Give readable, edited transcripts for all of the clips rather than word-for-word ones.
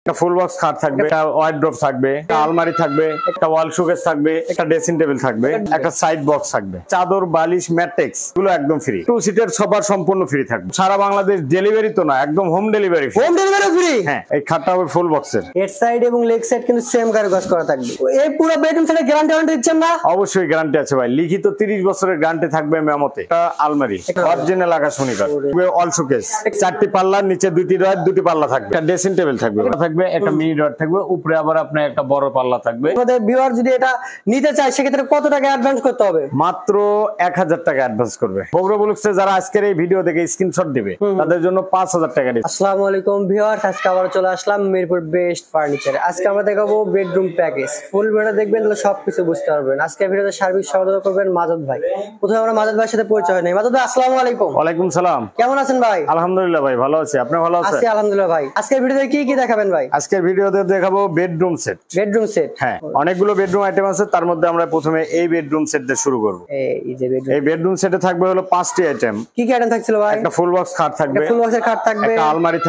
একটা full box খাট থাকবে, একটা ওয়ার্ড্রপ থাকবে, একটা আলমারি থাকবে, একটা ওয়াল শোকেস থাকবে, একটা ড্রেসিং টেবিল থাকবে, একটা সাইড বক্স থাকবে, চাদর বালিশ ম্যাট্রিক্স এগুলো একদম ফ্রি। 2 সিটের সোফা সম্পূর্ণ ফ্রি থাকবে। সারা বাংলাদেশ ডেলিভারি তো না, একদম home delivery. Home delivery free. হ্যাঁ, এই খাটটা হবে ফুল বক্সের। হেড সাইড এবং লেগ সাইড কিন্তু সেম কারুকাজ করা থাকবে। এই পুরো বেডরুম সেটের গ্যারান্টি দিচ্ছেন না? অবশ্যই গ্যারান্টি আছে ভাই, লিখিত 30 বছরের গ্যারান্টি থাকবে মেমোতে। একটা আলমারি অরিজিনাল আকাশমণি কাঠ, ওয়াল শোকেস, 4টি পাল্লার নিচে 2টি ডয়ার, 2টি পাল্লা থাকবে, একটা ড্রেসিং টেবিল থাকবে, একটা মিনি ডয়ার থাকবে, উপরে আবার আপনার একটা বড় পাল্লা থাকবে। আমাদের ভিউয়ার যদি এটা নিতে চায় সেক্ষেত্রে কত টাকা অ্যাডভান্স করতে হবে? মাত্র 1000 টাকা অ্যাডভান্স করবে। বগুড়া বুলুক্সে যারা আজকের এই ভিডিও দেখে স্ক্রিনশট দিবে তাদের জন্য 5000 টাকা দিচ্ছি। আসসালামু আলাইকুম ভিউয়ার্স, আজকে আবার চলে আসলাম মিরপুর বেস্ট ফার্নিচারে। আজকে আমরা দেখাবো বেডরুম প্যাকেজ। ফুল ভিডিও দেখবেন তাহলে সবকিছু বুঝতে পারবেন। আজকে ভিডিওতে সার্বিক সহযোগিতা করবেন মাজেদ ভাই। প্রথমে আমরা মাজেদ ভাইয়ের সাথে পরিচয় হয় নাই। মাজেদ ভাই আসসালামু আলাইকুম। ওয়ালাইকুম সালাম। কেমন আছেন ভাই? আলহামদুলিল্লাহ ভাই, ভালো আছি। আপনি ভালো আছেন? আছি আলহামদুলিল্লাহ ভাই। আজকের ভিডিওতে কি কি দেখাবেন ভাই? আজকের ভিডিওতে দেখাবো বেডরুম সেট। বেডরুম সেট, হ্যাঁ, অনেকগুলো বেডরুম আইটেম আছে, তার মধ্যে আমরা প্রথমে এই বেডরুম সেট দিয়ে শুরু করব। এই বেডরুম সেটে থাকবে হলো 5টি আইটেম। কি কি আইটেম থাকছিল ভাই? একটা ফুল বক্স খাট থাকবে, ফুল বক্সের খাট থাকবে, একটা আলমারি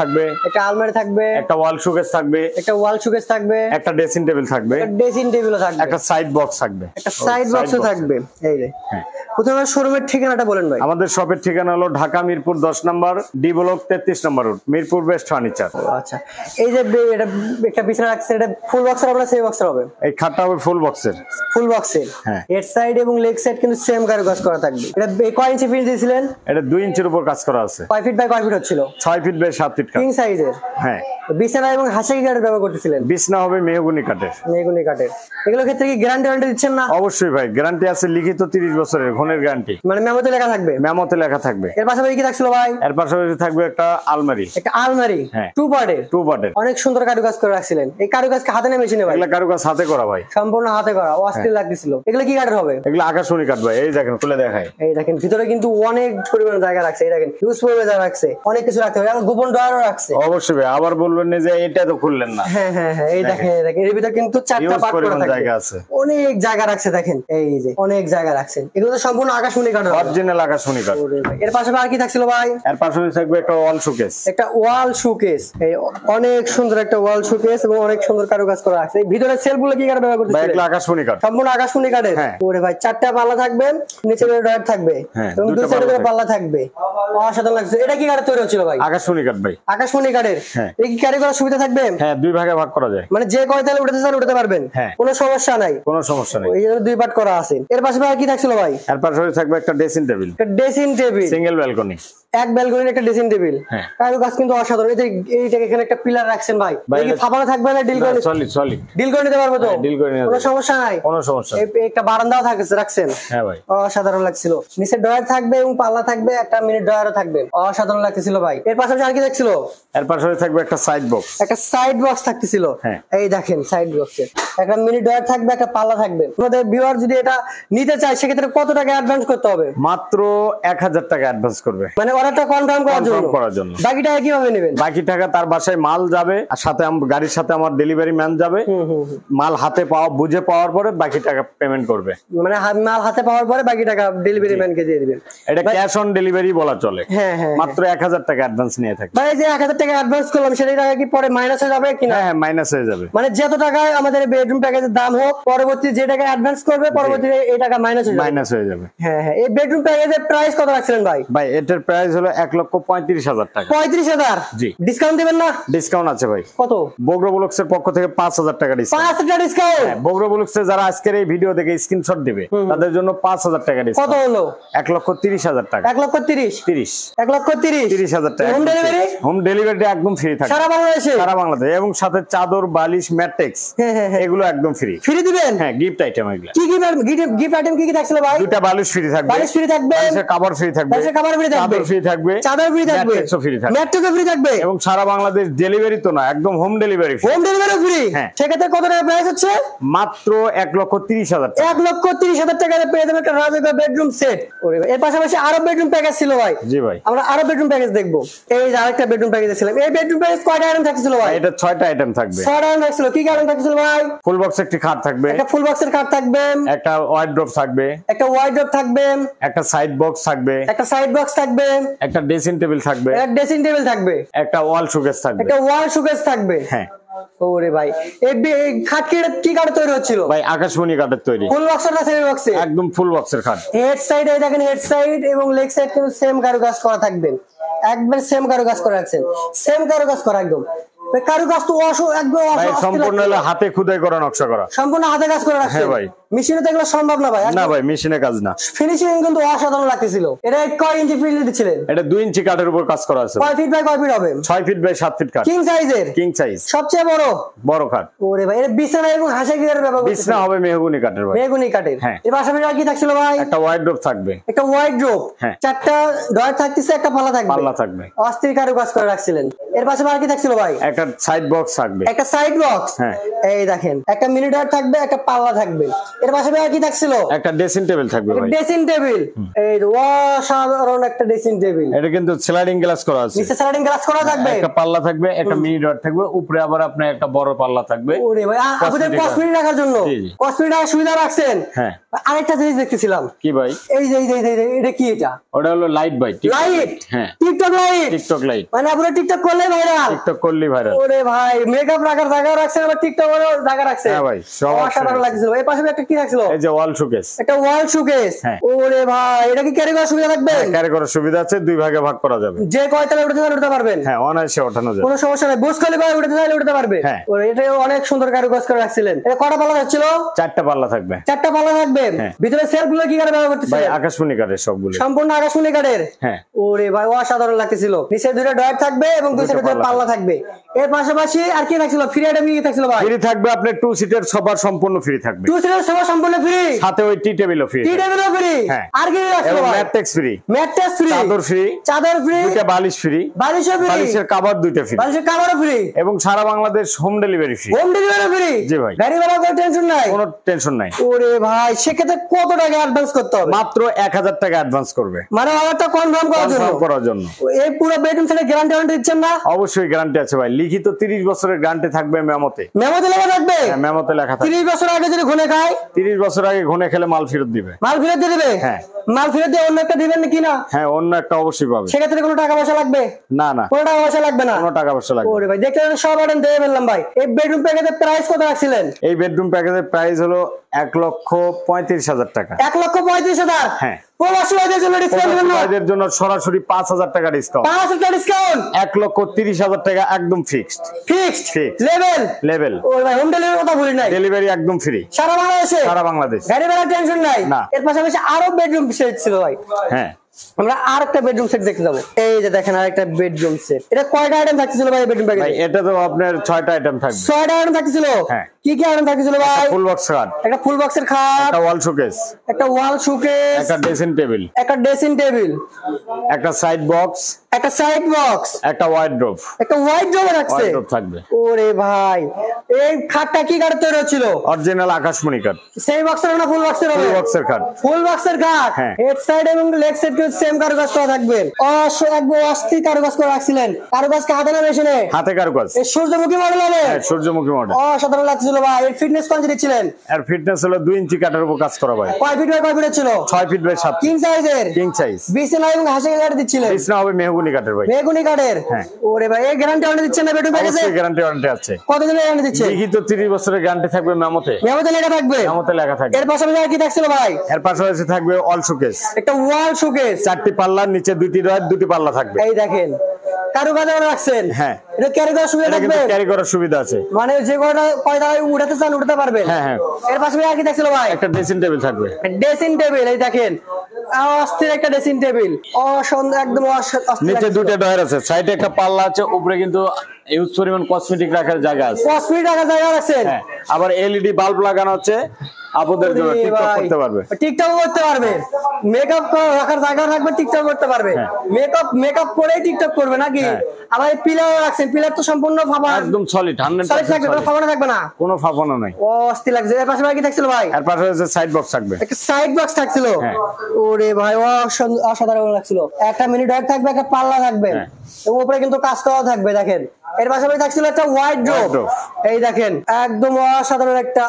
থাকবে, একটা ওয়াল শোকেস থাকবে, একটা ওয়াল শোকেস থাকবে, একটা ড্রেসিং টেবিল থাকবে, একটা ড্রেসিং টেবিলও থাকবে, একটা সাইড বক্স থাকবে, একটা সাইড বক্সও থাকবে। এই যে হ্যাঁ। প্রথমে শোরুমের ঠিকানাটা বলেন ভাই। আমাদের শপের ঠিকানা হলো ঢাকা মিরপুর 10 নম্বর, ডি ব্লক 33 নম্বর রোড, মিরপুর বেস্ট ফার্নিচার। আচ্ছা, এই যে এটা একটা বিছানা রাখছেন, এটা ফুল বক্সের হবে না সেমি বক্সের হবে? এই খাটটা হবে ফুল বক্সের। ফুল বক্সের। হ্যাঁ, হেড সাইড এবং লেগ সাইড কিন্তু সেম কারুকাজ করা থাকবে। এটা কয় ইঞ্চি ফিনিশ দিয়েছিলেন? এটা 2 ইঞ্চির উপর কাজ করা আছে। কয় ফিট বাই কয় ফিট হচ্ছিল? 6 ফিট বাই 7 ফিট কাঠ। কিং সাইজের। হ্যাঁ, বিছানা এবং হাসাকি কাঠের ব্যবহার করতেছিলেন? বিছনা হবে মেহগনি কাঠের। মেহগনি কাঠের। এগুলোর ক্ষেত্রে কি গ্যারান্টি দিচ্ছেন না? অবশ্যই ভাই, গ্যারান্টি আছে, লিখিত 30 বছরের ঘনের গ্যারান্টি। মানে মেমোতে লেখা থাকবে? মেমোতে লেখা থাকবে। এর পাশাপাশি কি থাকছিল ভাই? এর পাশাপাশি থাকবে একটা আলমারি। একটা আলমারি। হ্যাঁ, 2 পার্টের। অনেক সুন্দর কারুকাজ করে রাখছিলেন। এই কারুকাজ কি হাতে না মেশিনে ভাই? এগুলা কারুকাজ হাতে করা ভাই, সম্পূর্ণ হাতে করা। অস্থির লাগতেছিল। এগুলো কি কাঠের হবে? এগুলা আকাশমণি কাঠ ভাই। এই দেখেন, খুলে দেখায়। এই দেখেন ভিতরে কিন্তু অনেক পরিমাণ জায়গা রাখছে। এই দেখেন হিউজ পরিমাণ জায়গা রাখছে, অনেক কিছু রাখতে হবে। আর গোপন ড্রয়ারও রাখছে। অবশ্যই ভাই, আবার বলবেন না যে এটা তো খুললেন না। হ্যাঁ হ্যাঁ হ্যাঁ, এই দেখেন এর ভিতরে কিন্তু 4টা পার্ট করা থাকে। জায়গা আছে, অনেক জায়গা রাখছে। দেখেন এই যে অনেক জায়গা রাখছেন। এগুলো তো সম্পূর্ণ আকাশমণি কাঠের, অরিজিনাল আকাশমণি কাঠ। এর পাশাপাশি আর কি থাকছিল ভাই? এর পাশাপাশি থাকবে একটা ওয়াল শোকেস। একটা ওয়াল শোকেস। এই অনেক সুন্দর একটা ওয়াল শোকেস এবং অনেক সুন্দর কারুকাজ করা আছে। এই ভিতরে সেলফগুলো কি কাঠ ব্যবহার করতেছেন? ভাই এগুলো আকাশমণি কাঠ, সম্পূর্ণ আকাশমণি কাঠের। ওরে ভাই, 4টা পাল্লা থাকবে, নিচে ডয়ার থাকবে এবং দুই সাইডে পাল্লা থাকবে। অসাধারণ লাগছে। এটা কি কাঠের তৈরি হচ্ছিল ভাই? আকাশমণি কাঠ ভাই। আকাশমণি কাঠের। এই কি ক্যারি করার সুবিধা থাকবে? হ্যাঁ, 2 ভাগে ভাগ করা যায়। মানে যে কয় তালে উঠাতে চান উঠাতে পারবেন, কোনো সমস্যা নাই। কোনো সমস্যা নেই। এই জন্য 2 পার্ট করা আছে। এর পাশে আর কি থাকছিল ভাই? এর পাশাপাশি থাকবে একটা ড্রেসিং টেবিল। একটা ড্রেসিং টেবিল, সিঙ্গেল ব্যালকনি। এক ব্যালকনির একটা ড্রেসিং টেবিল। কারুকাজ কিন্তু অসাধারণ। এই যে এইটাকে এখানে একটা পিলার রাখছেন ভাই। এই কি ফাঁপানো থাকবে না? ডিল করে সলিড ডিল করে নিতে পারবো তো? ডিল করে নিতে কোনো সমস্যা নাই। কোনো সমস্যা নেই। একটা বারান্দাও থাকছে রাখছেন। হ্যাঁ ভাই, অসাধারণ লাগছিল। নিচে ডয়ার থাকবে এবং পাল্লা থাকবে, একটা মিনি ডয়ারও থাকবে। অসাধারণ লাগতেছিল ভাই। এর পাশাপাশি আর কি দেখছিল? এর পাশাপাশি থাকবে একটা সাইড বক্স। একটা সাইড বক্স থাকতেছিল। এই দেখেন সাইড বক্সে একটা মিনি ডয়ার থাকবে, একটা পাল্লা থাকবে। আমাদের ভিউয়ার যদি এটা নিতে চায় সেক্ষেত্রে কত টাকা অ্যাডভান্স করতে হবে? মাত্র 1000 টাকা অ্যাডভান্স করবে। মানে অর্ডারটা কনফার্ম করার জন্য। বাকি টাকা কিভাবে নেবেন? বাকি টাকা তার বাসায় মাল যাবে, আর সাথে গাড়ির সাথে আমার ডেলিভারি ম্যান যাবে। মাল হাতে বুঝে পাওয়ার পরে বাকি টাকা পেমেন্ট করবে। মানে মাল হাতে পাওয়ার পরে বাকি টাকা ডেলিভারি ম্যানকে দিয়ে দিবেন। এটা ক্যাশ অন ডেলিভারি বলা চলে। হ্যাঁ হ্যাঁ, মাত্র 1000 টাকা অ্যাডভান্স নিয়ে থাকে। মানে যে 1000 টাকা অ্যাডভান্স করলাম সেটা টাকা কি পরে মাইনাস হয়ে যাবে কিনা? হ্যাঁ, মাইনাস হয়ে যাবে। মানে যত টাকা আমাদের বেডরুম প্যাকেজের দাম হোক, পরবর্তী যে টাকা অ্যাডভান্স করবে পরবর্তীতে এই টাকা মাইনাস হয়ে যাবে। হ্যাঁ হ্যাঁ। এই বেডরুম প্যাকেজের প্রাইস কত রাখছিলেন ভাই? ভাই এটার প্রাইস হলো 1,35,000 টাকা। 35,000? জি। ডিসকাউন্ট দিবেন না? ডিসকাউন্ট আছে ভাই। কত? বগুড়া বুলুক্সের পক্ষ থেকে 5000 টাকা ডিসকাউন্ট। 5000 টাকা ডিসকাউন্ট? বগুড়া বুলুক্সে যারা আজকের এই ভিডিও দেখে স্ক্রিনশট দিবে তাদের জন্য 5000 টাকা ডিসকাউন্ট। কত হলো? 1,30,000 টাকা। 1,30,000? 1,30,000 টাকা। Home delivery? হোম ডেলিভারি একদম ফ্রি থাকবে সারা বাংলাদেশে? সারা বাংলাদেশ, এবং সাথে চাদর বালিশ ম্যাট্রিক্স এগুলো একদম ফ্রি। ফ্রি দিবেন? হ্যাঁ, গিফট আইটেম এগুলো। কি গিফট আইটেম কি থাকছিল ভাই? 2টা বালিশ ফ্রি থাকবে। বালিশ ফ্রি থাকবে, বালিশের কভার ফ্রি থাকবে, কভার ফ্রি থাকবে, চাদর ফ্রি থাকবে, চাদর ফ্রি থাকবে, ম্যাট্রিক্সও ফ্রি থাকবে, ম্যাট্রিক্সও ফ্রি থাকবে, এবং সারা বাংলাদেশ ডেলিভারি তো না, একদম home delivery. Home delivery free? হ্যাঁ। সেক্ষেত্রে কত টাকা প্রাইস হচ্ছে? মাত্র 1,30,000 টাকা। 1,30,000 টাকায় পেয়ে যাবেন একটা রাজকীয় বেডরুম সেট। এর পাশাপাশি আরো বেডরুম প্যাকেজ ছিল ভাই। জি ভাই, আমরা আরো বেডরুম প্যাকেজ দেখবো। এই যে আরেকটা বেডরুম প্যাকেজ ছিলাম। এই বেডরুম প্যাকেজ কয়টা আইটেম থাকছিল ভাই? এটা 6টা আইটেম থাকবে। 6টা আইটেম থাকছিল। কি কি আইটেম থাকছিল ভাই? ফুল বক্স একটি খাট থাকবে, একটা ফুল বক্সের খাট থাকবে, একটা ওয়ার্ড্রপ থাকবে, একটা ওয়ার্ড্রপ থাকবে, একটা সাইড বক্স থাকবে, একটা সাইড বক্স থাকবে, একটা ড্রেসিং টেবিল থাকবে, একটা ড্রেসিং টেবিল থাকবে, একটা ওয়াল শোকেস থাকবে, একটা ওয়াল শোকেস থাকবে। হ্যাঁ, ওরে ভাই এই খাট কি কাঠে তৈরি হচ্ছিল ভাই আকাশমণি কাঠের তৈরি। ফুল বক্সের না সেমি বক্সে? একদম ফুল বক্সের খাট। হেড সাইড এই দেখেন, হেড সাইড এবং লেগ সাইড কিন্তু সেম কারুকাজ করা থাকবে, একবার সেম কারুকাজ করা রাখছেন, সেম কারুকাজ করা একদম। কারুকাজ তো একদম ভাই সম্পূর্ণ হলো হাতে খোদাই করা, নকশা করা, সম্পূর্ণ হাতে কাজ করে রাখছেন। হ্যাঁ ভাই, মেশিনে তো এগুলো সম্ভব না ভাই। না ভাই মেশিনে কাজ না। ফিনিশিং কিন্তু অসাধারণ লাগতেছিল। এটা কয় ইঞ্চি ফিল দিচ্ছিলেন? এটা 2 ইঞ্চি কাঠের উপর কাজ করা আছে। কয় ফিট বাই কয় ফিট হবে? 6 ফিট বাই 7 ফিট কাঠ। কিং সাইজের? কিং সাইজ, সবচেয়ে বড় খাট। ওরে ভাই এটা বিছানা এবং হাসা গিয়ার ব্যবহার করতেছেন? বিছানা হবে মেহগনি কাঠের ভাই। মেহগনি কাঠের। হ্যাঁ। এর পাশাপাশি আর কি থাকছিল ভাই? একটা ওয়াইড্রপ থাকবে। একটা ওয়াইড্রপ, হ্যাঁ। 4টা ডয়ার থাকতেছে, একটা পাল্লা থাকবে। পাল্লা থাকবে। অস্থির কারুকাজ করে রাখছিলেন। এর পাশাপাশি আর কি থাকছিল ভাই? একটা সাইড বক্স থাকবে। একটা সাইড বক্স, হ্যাঁ। এই দেখেন একটা মিনি ডয়ার থাকবে, একটা পাল্লা থাকবে। এর পাশাপাশি আর কি থাকছিল? একটা ড্রেসিং টেবিল থাকবে ভাই। ড্রেসিং টেবিল, এই অসাধারণ একটা ড্রেসিং টেবিল। এটা কিন্তু স্লাইডিং গ্লাস করা আছে। নিচে স্লাইডিং গ্লাস করা থাকবে। একটা পাল্লা থাকবে, একটা মিনি ডট থাকবে, উপরে আবার আপনার একটা বড় পাল্লা থাকবে। ওরে ভাই আপনাদের কসমেটিক রাখার জন্য কসমেটিক রাখার সুবিধা রাখছেন। হ্যাঁ। আরেকটা জিনিস দেখতেছিলাম। কি ভাই? এই যে এটা কি? এটা ওটা হলো লাইট ভাই। লাইট? হ্যাঁ, টিকটক লাইট। টিকটক লাইট, মানে আপনারা টিকটক করলে ভাইরাল? টিকটক করলে ভাইরাল। ওরে ভাই মেকআপ রাখার জায়গা রাখছেন, আবার টিকটক এর জায়গা রাখছেন। হ্যাঁ ভাই, সব অসাধারণ লাগছিল। এই পাশে একটা কি রাখছিল? এই যে ওয়াল শোকেস। একটা ওয়াল শোকেস। ওরে ভাই এটা কি ক্যারি করার সুবিধা থাকবে? ক্যারি করার সুবিধা আছে, 2 ভাগে ভাগ করা যাবে। যে কয়তলা উঠতে পারবেন। হ্যাঁ, অনায়াসে ওঠানো যাবে, কোনো সমস্যা নাই। বুঝ খালি করে উঠতে পারবে। হ্যাঁ। ওরে এটা অনেক সুন্দর কারুকাজ করে রাখছিলেন। এটা কয়টা পাল্লা ছিল? 4টা পাল্লা থাকবে। 4টা পাল্লা থাকবে। ভিতরে সেলফ গুলো কি করে ব্যবহার করতেছেন? ভাই আকাশমণি কাঠের সবগুলো। সম্পূর্ণ আকাশমণি কাঠের। হ্যাঁ। ওরে ভাই অসাধারণ লাগতেছিল। নিচে 2টা ডয়ার থাকবে এবং দুই সাইডে পাল্লা থাকবে। এর পাশাপাশি আর কি থাকছিল? ফ্রি আইটেম কি থাকছিল ভাই? ফ্রি থাকবে আপনার 2 সিটের সোফা সম্পূর্ণ ফ্রি থাকবে। 2 সিটের সোফা সম্পূর্ণ ফ্রি, সাথে ওই টি টেবিলও ফ্রি। টি টেবিলও ফ্রি। হ্যাঁ। আর কি রাখছিল ভাই? Mattress free. ম্যাট্রেস ফ্রি, চাদর ফ্রি, চাদর ফ্রি, 2টা বালিশ ফ্রি, বালিশও ফ্রি, বালিশের কভার 2টা ফ্রি, বালিশের কভারও ফ্রি এবং সারা Bangladesh home delivery free. Home delivery free? জি ভাই। গাড়ি ভাড়া কোনো টেনশন নাই? কোনো টেনশন নাই। ওরে ভাই সেক্ষেত্রে কত টাকা অ্যাডভান্স করতে হবে? মাত্র 1000 টাকা অ্যাডভান্স করবে, মানে অর্ডারটা কনফার্ম করার জন্য। এই পুরো বেডরুম সেটের গ্যারান্টি দিচ্ছেন না? অবশ্যই গ্যারান্টি আছে ভাই, লিখিত 30 বছরের গ্যারান্টি থাকবে। মেমোতে লেখা থাকবে? হ্যাঁ, মেমোতে লেখা থাকবে। 30 বছর আগে যদি ঘুনে খায়? 30 বছর আগে ঘুনে খেলে মাল ফেরত দিবে। মাল ফেরত দিয়ে দিবে? হ্যাঁ। মাল ফেরত দিয়ে অন্য একটা দিবেন কি না? হ্যাঁ, অন্য একটা অবশ্যই পাবে। সেক্ষেত্রে কোনো টাকা পয়সা লাগবে? না না, কোনো টাকা পয়সা লাগবে না। কোনো টাকা পয়সা লাগবে। ওরে ভাই দেখতে সব আইটেম দিয়ে ফেললাম ভাই। এই বেডরুম প্যাকেজের প্রাইস কত রাখছিলেন? এই বেডরুম প্যাকেজের প্রাইস হলো 1,35,000 টাকা। 1,35,000? হ্যাঁ। প্রবাসী ভাইদের জন্য ডিসকাউন্ট দেবেন না? ভাইদের জন্য সরাসরি 5,000 টাকা ডিসকাউন্ট। 5,000 টাকা ডিসকাউন্ট? 1,30,000 টাকা একদম ফিক্সড। Fixed Fixed. লেভেল। ওরে ভাই হোম ডেলিভারি কথা বলি নাই। ডেলিভারি একদম ফ্রি সারা বাংলাদেশে? সারা বাংলাদেশ। গাড়ি ভাড়া টেনশন নাই? না। এর পাশাপাশি আরো বেডরুম সেট ছিল ভাই। হ্যাঁ, আমরা আরেকটা বেডরুম সেট দেখতে যাবো। এই যে দেখেন আরেকটা বেডরুম সেট। এটা কয়টা আইটেম থাকছিল ভাই বেডরুম প্যাকেজে? ভাই এটা তো আপনার 6টা আইটেম থাকবে। 6টা আইটেম থাকছিল? হ্যাঁ। কি কি আইটেম থাকছিল ভাই? ফুল বক্স খাট, একটা ফুল বক্সের খাট, একটা ওয়াল শোকেস, একটা ওয়াল শোকেস, একটা ড্রেসিং টেবিল, একটা ড্রেসিং টেবিল, একটা সাইড বক্স, একটা সাইড বক্স, একটা ওয়ার্ডরোব। একটা হোয়াইট ড্রপ রাখছে। ওয়ার্ডরোব থাকবে। ওরে ভাই এই খাটটা কি কাঠের তৈরি হচ্ছিল? অরিজিনাল আকাশমণি কাঠ। সেই বক্সের না ফুল বক্সের হবে? ফুল বক্সের খাট। ফুল বক্সের খাট। হ্যাঁ। হেড সাইড এবং লেগ সাইড কে সেম কারুকাজ করা থাকবে। একদম অস্থির কারুকাজ করে রাখছিলেন। কারুকাজ কে হাতে না মেশিনে? হাতে কারুকাজ। এই সূর্যমুখী মডেল হবে? হ্যাঁ, সূর্যমুখী মডেল। অসাধারণ লাগছিল ভাই। এর ফিটনেস কোন দিচ্ছিলেন? এর ফিটনেস হলো 2 ইঞ্চি কাঠের উপর কাজ করা ভাই। কয় ফিট বাই কয় ফিট ছিল? 6 ফিট বাই 7 কিং সাইজের? King size. বিছানা এবং হাসি কাঠ দিচ্ছিলেন? বিছনা হবে মেহগনি কাঠের ভাই। মেহগনি কাঠের? হ্যাঁ। ওরে ভাই এই গ্যারান্টি অনেক দিচ্ছেন না বেডরুম প্যাকেজে? অবশ্যই গ্যারান্টি ওয়ারেন্টি আছে। কতদিনের গ্যারান্টি দিচ্ছেন? লিখিত 30 বছরের গ্যারান্টি থাকবে মেমোতে। মেমোতে লেখা থাকবে? মেমোতে লেখা থাকবে। এর পাশাপাশি আর কি থাকছিল ভাই? এর পাশাপাশি থাকবে ওয়াল শোকেস, একটা ওয়াল শোকেস, 4টি পাল্লার নিচে 2টি ডয়ার, 2টি পাল্লা থাকবে। এই দেখেন কারুকাজ রাখছেন। হ্যাঁ। এটা ক্যারি করার সুবিধা এটা থাকবে? কিন্তু ক্যারি করার সুবিধা আছে। মানে যে কয়টা উঠাতে চান উঠাতে পারবেন? হ্যাঁ হ্যাঁ। এর পাশাপাশি আর কি থাকছিল ভাই? একটা ড্রেসিং টেবিল থাকবে। ড্রেসিং টেবিল এই দেখেন অস্থির একটা ড্রেসিং টেবিল। একদম অস্থির। নিচে 2টা ডয়ার আছে, সাইডে একটা পাল্লা আছে, উপরে কিন্তু ইউজ পরিমাণ কসমেটিক রাখার জায়গা আছে। কসমেটিক রাখার জায়গা রাখছেন? হ্যাঁ। আবার এলইডি বাল্ব লাগানো আছে, আপনাদের জন্য টিকটক করতে পারবে। টিকটক করতে পারবে। মেকআপ রাখার জায়গা রাখবে, টিকটক করতে পারবে। মেকআপ করেই টিকটক করবে নাকি? আবার পিলার রাখছেন, পিলার তো সম্পূর্ণ ফাঁপা একদম সলিড 100% থাকবে, কোনো ফাঁপানো থাকবে না? কোনো ফাঁপানো নাই। অস্থির লাগছে। এর পাশে কি থাকছিল ভাই? এর পাশে হচ্ছে সাইড বক্স থাকবে। একটা সাইড বক্স থাকছিল? হ্যাঁ। ওরে ভাই অসাধারণ লাগছিল। একটা মিনি ডয়ার থাকবে, একটা পাল্লা থাকবে এবং উপরে কিন্তু কাজ করা থাকবে দেখেন। এর পাশাপাশি থাকছিল একটা ওয়াইড ড্রপ। এই দেখেন একদম অসাধারণ একটা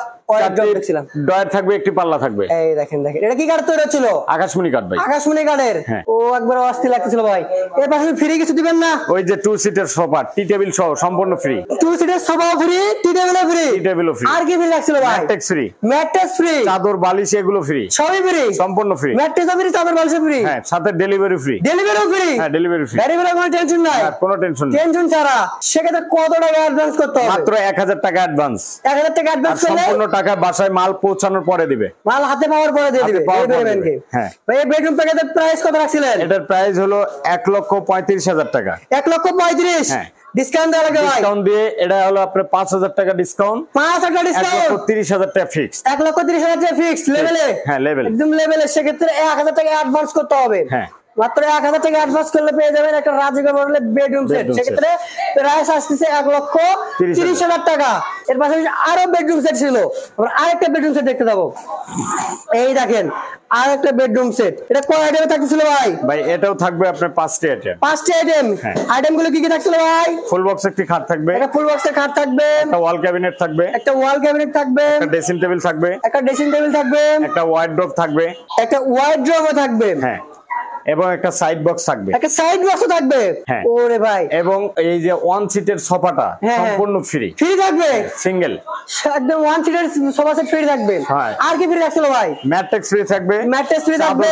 ড্রপ দেখছিলাম। ডয়ার থাকবে, একটি পাল্লা থাকবে। এই দেখেন এটা কি কাঠ তৈরি হচ্ছিল? আকাশমণি কাঠ ভাই। আকাশমণি কাঠের। ও একবার অস্থির লাগতেছিল ভাই। এর পাশে ফ্রি কিছু দিবেন না? ওই যে 2 সিটের সোফা, টি টেবিল সহ সম্পূর্ণ ফ্রি। 2 সিটের সোফা ফ্রি, টি টেবিলও ফ্রি। টি টেবিলও ফ্রি। আর কি ফ্রি লাগছিল ভাই? Mattress free. Mattress free. চাদর বালিশ এগুলো ফ্রি। সবই ফ্রি। সম্পূর্ণ ফ্রি। ম্যাট্রেসও ফ্রি, চাদর বালিশও ফ্রি। হ্যাঁ, সাথে ডেলিভারি ফ্রি। ডেলিভারিও ফ্রি। হ্যাঁ, ডেলিভারি ফ্রি। ডেলিভারির কোনো টেনশন নাই। কোনো টেনশন নেই। টেনশন ছাড়া। সেক্ষেত্রে কত টাকা অ্যাডভান্স করতে হবে? মাত্র 1000 টাকা অ্যাডভান্স। 1000 টাকা অ্যাডভান্স করলে সম্পূর্ণ টাকা বাসায় মাল পৌঁছানোর পরে দিবে। মাল হাতে পাওয়ার পরে দিয়ে দিবে। হ্যাঁ ভাই এই বেডরুম প্যাকেজের প্রাইস কত রাখছিলেন? এটার প্রাইস হলো 1,35,000 টাকা। 1,35,000। হ্যাঁ। ডিসকাউন্ট দেওয়া লাগবে ভাই। ডিসকাউন্ট দিয়ে এটা হলো আপনার 5000 টাকা ডিসকাউন্ট। 5000 টাকা ডিসকাউন্ট। 1,30,000 টাকা ফিক্স। 1,30,000 টাকা ফিক্সড লেভেলে। হ্যাঁ, লেভেল। একদম লেভেলে। সেক্ষেত্রে 1000 টাকা অ্যাডভান্স করতে হবে। হ্যাঁ। মাত্র 1000 টাকা অ্যাডভান্স করলে পেয়ে যাবেন একটা রাজকীয় মডেলের বেডরুম সেট। সেক্ষেত্রে প্রাইস আসছে 1,30,000 টাকা। এর পাশাপাশি আরো বেডরুম সেট ছিল। আমরা আরেকটা বেডরুম সেট দেখতে যাবো। এই দেখেন আরেকটা বেডরুম সেট। এটা কয় আইটেমে থাকছিল ভাই? ভাই এটাও থাকবে আপনার 5টি আইটেম। 5টি আইটেম। হ্যাঁ। আইটেম গুলো কি কি থাকছিল ভাই? ফুল বক্স একটি খাট থাকবে। একটা ফুল বক্সের খাট থাকবে। একটা ওয়াল ক্যাবিনেট থাকবে। একটা ওয়াল ক্যাবিনেট থাকবে। একটা ড্রেসিং টেবিল থাকবে। একটা ড্রেসিং টেবিল থাকবে। একটা ওয়ার্ডরোব থাকবে। একটা ওয়ার্ডরোবও থাকবে। হ্যাঁ, এবং একটা সাইড বক্স থাকবে। একটা সাইড বক্সও থাকবে। হ্যাঁ। ওরে ভাই। এবং এই যে 1 সিটের সোফাটা সম্পূর্ণ ফ্রি। ফ্রি থাকবে। সিঙ্গেল। একদম 1 সিটের সোফা সেট ফ্রি থাকবে। হ্যাঁ। আর কি ফ্রি রাখছিল ভাই? ম্যাট্রেস ফ্রি থাকবে। ম্যাট্রেস ফ্রি থাকবে।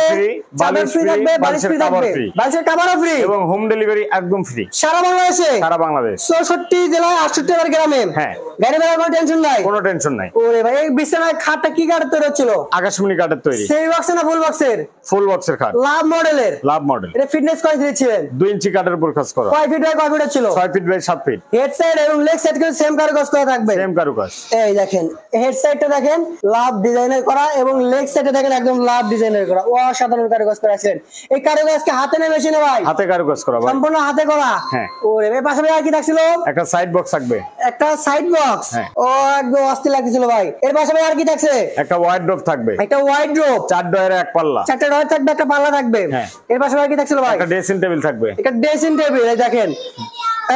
বালিশ ফ্রি থাকবে। বালিশ ফ্রি থাকবে। ফ্রি। বালিশের কভারও ফ্রি। এবং হোম ডেলিভারি একদম ফ্রি। সারা বাংলাদেশে। সারা বাংলাদেশ। 64 জেলায় 68 বার গ্রামে। হ্যাঁ। গাড়ি ভাড়ার কোনো টেনশন নাই। কোনো টেনশন নাই। ওরে ভাই এই বিছানার খাটটা কি কাঠের তৈরি হচ্ছিল? আকাশমণি কাঠের তৈরি। সেই বক্সে না ফুল বক্সের? ফুল বক্সের খাট। লাভ মডেলের। লাভ মডেল। এটা ফিটনেস কয় দিয়েছিলেন? 2 ইঞ্চি কাঠের উপর কাজ করা। কয় ফিট বাই কয় ফিট ছিল? 6 feet by 7 feet. Head side এবং লেগ সাইড করে সেম কারুকাজ করা থাকবে। সেম কারুকাজ। এই দেখেন হেড সাইডটা দেখেন লাভ ডিজাইনের করা এবং লেগ সাইডে দেখেন একদম লাভ ডিজাইনের করা। অসাধারণ কারুকাজ করা আছে। এই কারুকাজকে হাতে না মেশিনে ভাই? হাতে কারুকাজ করা ভাই। সম্পূর্ণ হাতে করা। হ্যাঁ। ওরে এর পাশে আর কি থাকছিল? একটা সাইড বক্স থাকবে। একটা সাইড বক্স। হ্যাঁ। ও একদম অস্থির লাগছিল ভাই। এর পাশে আর কি থাকছে? একটা ওয়ার্ডরোব থাকবে। একটা ওয়ার্ডরোব। 4 ডয়ারে এক পাল্লা। 4টা ডয়ার থাকবে, একটা পাল্লা থাকবে। হ্যাঁ। এর পাশে আর কি থাকছিল ভাই? একটা ড্রেসিং টেবিল থাকবে। একটা ড্রেসিং টেবিল। এই দেখেন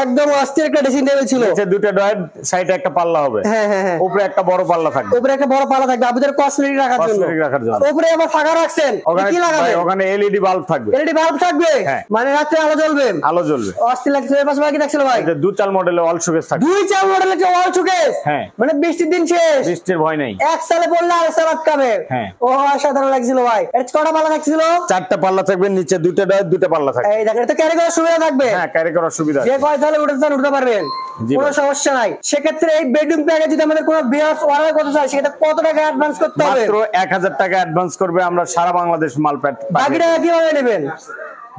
একদম অস্থির একটা ড্রেসিং টেবিল ছিল। নিচে 2টা ডয়ার, সাইডে একটা পাল্লা হবে। হ্যাঁ হ্যাঁ হ্যাঁ। উপরে একটা বড় পাল্লা থাকবে। উপরে একটা বড় পাল্লা থাকবে আপনাদের কসমেটিক রাখার জন্য। কসমেটিক রাখার জন্য। উপরে আবার ফাঁকা রাখছেন। ওখানে কি লাগাবে? ভাই ওখানে এলইডি বাল্ব থাকবে। এলইডি বাল্ব থাকবে। হ্যাঁ। মানে রাতে আলো জ্বলবে। আলো জ্বলবে। অস্থির লাগছে। এর পাশে আর কি থাকছিল ভাই? এই যে 2 চাল মডেলের অল শোকেস থাকবে। 2 চাল মডেলের একটা ওয়াল শোকেস। হ্যাঁ। মানে বৃষ্টির দিন শেষ। বৃষ্টির ভয় নেই। এক সালে পড়লে আর সাল আটকাবে। হ্যাঁ। ও অসাধারণ লাগছিল ভাই। এর কয়টা পাল্লা থাকছিল? 4টা পাল্লা থাকবে, নিচে 2টা ডয়ার, 2টা পাল্লা থাকবে। এই দেখেন এটা ক্যারি করার সুবিধা থাকবে। হ্যাঁ, ক্যারি করার সুবিধা যে আছে। কয় তাহলে উঠতে পারবেন। জি কোনো ভাই। সমস্যা নাই। সেক্ষেত্রে এই বেডরুম প্যাকেজ যদি আমাদের কোনো ভিউয়ার্স অর্ডার করতে চায় সেটা কত টাকা অ্যাডভান্স করতে হবে? মাত্র 1000 টাকা অ্যাডভান্স করবে, আমরা সারা বাংলাদেশ মাল বাকি টাকা কিভাবে নেবেন?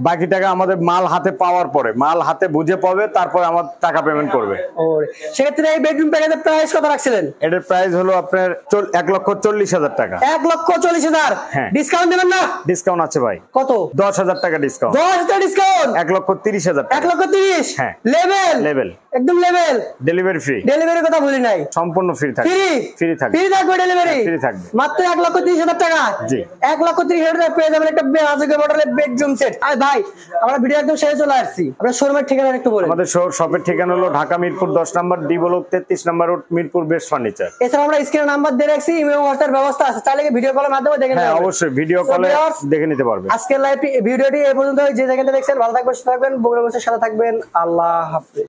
বাকি টাকা আমাদের মাল হাতে পাওয়ার পরে, মাল হাতে বুঝে পাবে, তারপরে আমার টাকা পেমেন্ট করবে। ওরে সেক্ষেত্রে এই বেডরুম প্যাকেজের প্রাইস কত রাখছিলেন? এটার প্রাইস হলো আপনার 1,40,000 টাকা। 1,40,000। হ্যাঁ। ডিসকাউন্ট দেবেন না? ডিসকাউন্ট আছে ভাই। কত? 10,000 টাকা ডিসকাউন্ট। 10,000 ডিসকাউন্ট। 1,30,000 টাকা। 1,30,000। হ্যাঁ। Level level. একদম লেভেল। Delivery free. ডেলিভারির কথা বলি নাই। সম্পূর্ণ ফ্রি থাকবে। ফ্রি ফ্রি থাকবে। ফ্রি থাকবে ডেলিভারি। ফ্রি থাকবে। মাত্র 1,30,000 টাকা। জি। 1,30,000 টাকা পেয়ে যাবেন একটা রাজকীয় মডেলের বেডরুম সেট। আর ভাই আমরা ভিডিও একদম শেষে চলে আসছি। আপনার শোরুমের ঠিকানা একটু বলেন। আমাদের শপের ঠিকানা হলো ঢাকা মিরপুর 10 নম্বর, ডি ব্লক 33 নম্বর রোড, মিরপুর বেস্ট ফার্নিচার। এছাড়া আমরা স্ক্রিনে নাম্বার দিয়ে রাখছি, ইমেল হোয়াটসঅ্যাপ ব্যবস্থা আছে। চাইলে ভিডিও কলের মাধ্যমে দেখে নিতে হ্যাঁ, পারবেন। অবশ্যই ভিডিও কলে দেখে নিতে পারবে। আজকের লাইভ ভিডিওটি এই পর্যন্ত। যে যেখানে দেখছেন ভালো থাকবেন, সুস্থ থাকবেন, বগুড়া বসে সাথে থাকবেন। আল্লাহ হাফেজ।